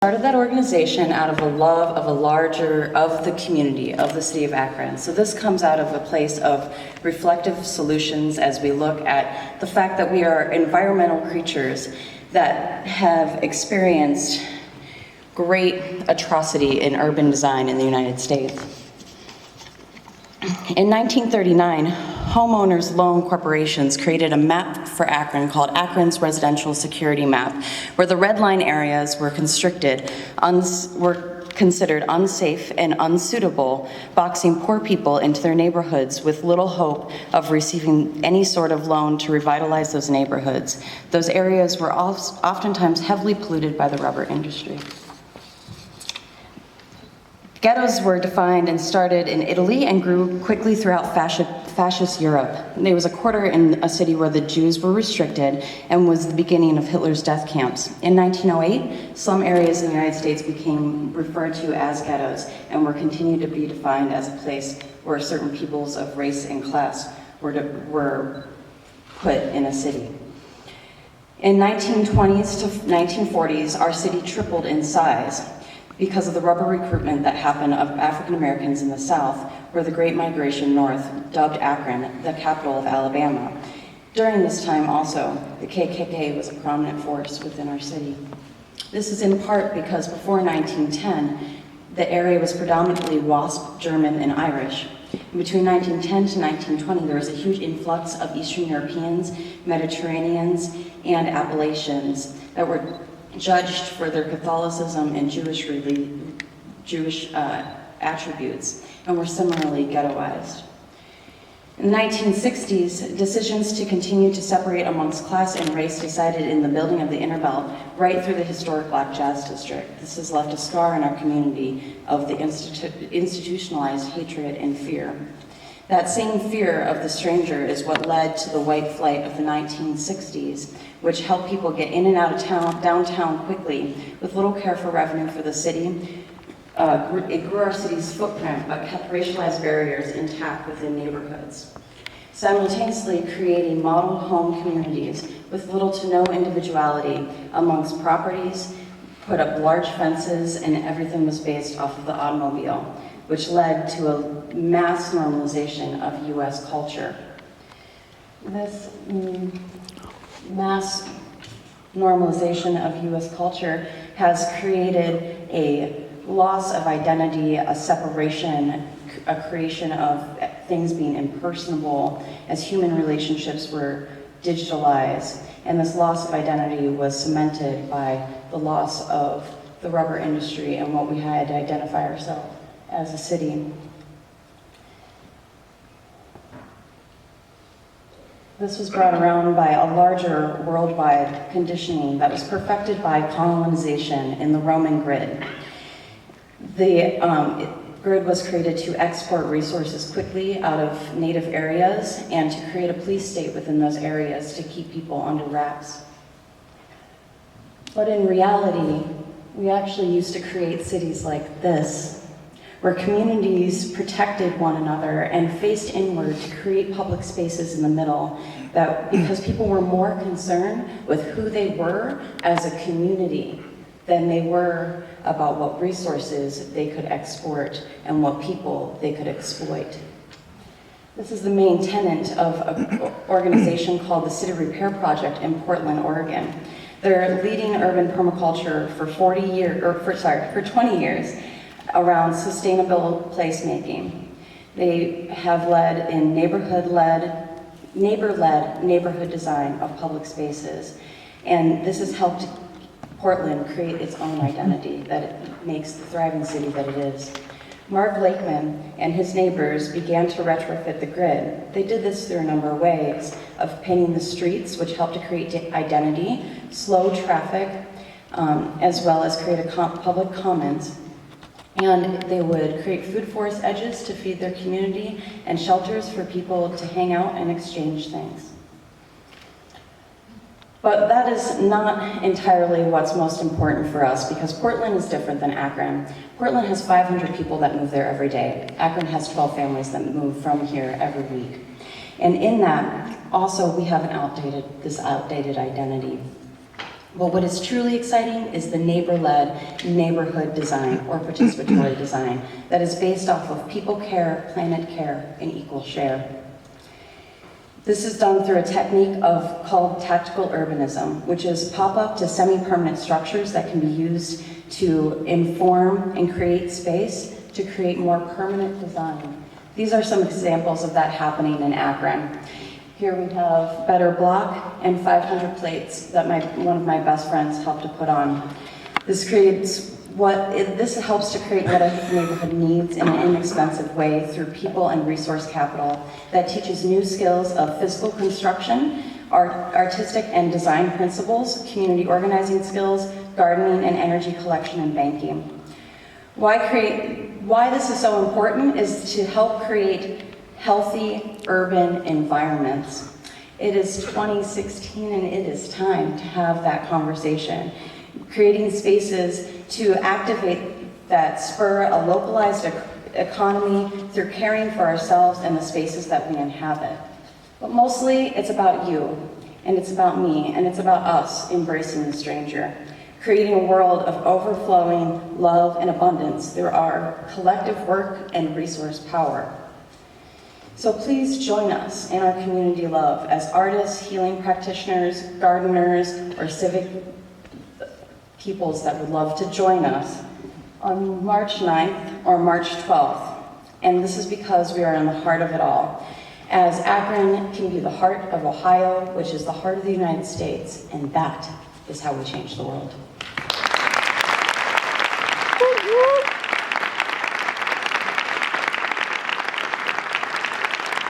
Started that organization out of a love of the community, of the city of Akron. So this comes out of a place of reflective solutions as we look at the fact that we are environmental creatures that have experienced great atrocity in urban design in the United States. In 1939, homeowners loan corporations created a map for Akron called Akron's Residential Security Map, where the red line areas were were considered unsafe and unsuitable, boxing poor people into their neighborhoods with little hope of receiving any sort of loan to revitalize those neighborhoods. Those areas were oftentimes heavily polluted by the rubber industry. Ghettos were defined and started in Italy and grew quickly throughout fascist Europe. There was a quarter in a city where the Jews were restricted and was the beginning of Hitler's death camps. In 1908, some areas in the United States became referred to as ghettos and were continued to be defined as a place where certain peoples of race and class were put in a city. In 1920s to 1940s, our city tripled in size because of the rubber recruitment that happened of African Americans in the South, where the Great Migration North dubbed Akron the capital of Alabama. During this time also, the KKK was a prominent force within our city. This is in part because before 1910, the area was predominantly WASP, German, and Irish. And between 1910 to 1920, there was a huge influx of Eastern Europeans, Mediterraneans, and Appalachians that were judged for their Catholicism and Jewish attributes, and were similarly ghettoized. In the 1960s, decisions to continue to separate amongst class and race decided in the building of the Inner Belt right through the historic Black Jazz District. This has left a scar in our community of the institutionalized hatred and fear. That same fear of the stranger is what led to the white flight of the 1960s, which helped people get in and out of downtown quickly with little care for revenue for the city. It grew our city's footprint, but kept racialized barriers intact within neighborhoods, simultaneously creating model home communities with little to no individuality amongst properties, put up large fences, and everything was based off of the automobile, which led to a mass normalization of US culture. This mass normalization of US culture has created a loss of identity, a separation, a creation of things being impersonable as human relationships were digitalized. And this loss of identity was cemented by the loss of the rubber industry and what we had to identify ourselves as a city. This was brought around by a larger worldwide conditioning that was perfected by colonization in the Roman grid. The grid was created to export resources quickly out of native areas and to create a police state within those areas to keep people under wraps. But in reality, we actually used to create cities like this, where communities protected one another and faced inward to create public spaces in the middle, that because people were more concerned with who they were as a community than they were about what resources they could export and what people they could exploit. This is the main tenet of an organization called the City Repair Project in Portland, Oregon. They're leading urban permaculture for 20 years around sustainable placemaking. They have led in neighbor-led neighborhood design of public spaces. And this has helped Portland create its own identity that it makes the thriving city that it is. Mark Lakeman and his neighbors began to retrofit the grid. They did this through a number of ways of painting the streets, which helped to create identity, slow traffic, as well as create a public commons. And they would create food forest edges to feed their community and shelters for people to hang out and exchange things. But that is not entirely what's most important for us, because Portland is different than Akron. Portland has 500 people that move there every day. Akron has 12 families that move from here every week. And in that, also, we have this outdated identity. But what is truly exciting is the neighbor-led neighborhood design or participatory design that is based off of people care, planet care, and equal share. This is done through a technique called tactical urbanism, which is pop-up to semi-permanent structures that can be used to inform and create space to create more permanent design. These are some examples of that happening in Akron. Here we have Better Block and 500 plates that one of my best friends helped to put on. This helps to create what a neighborhood needs in an inexpensive way through people and resource capital that teaches new skills of physical construction, artistic and design principles, community organizing skills, gardening, and energy collection and banking. Why this is so important is to help create healthy urban environments. It is 2016 and it is time to have that conversation. Creating spaces to activate that spur a localized economy through caring for ourselves and the spaces that we inhabit. But mostly it's about you, and it's about me, and it's about us embracing the stranger, creating a world of overflowing love and abundance through our collective work and resource power. So please join us in our community love as artists, healing practitioners, gardeners, or civic peoples that would love to join us on March 9th or March 12th. And this is because we are in the heart of it all. As Akron can be the heart of Ohio, which is the heart of the United States, and that is how we change the world.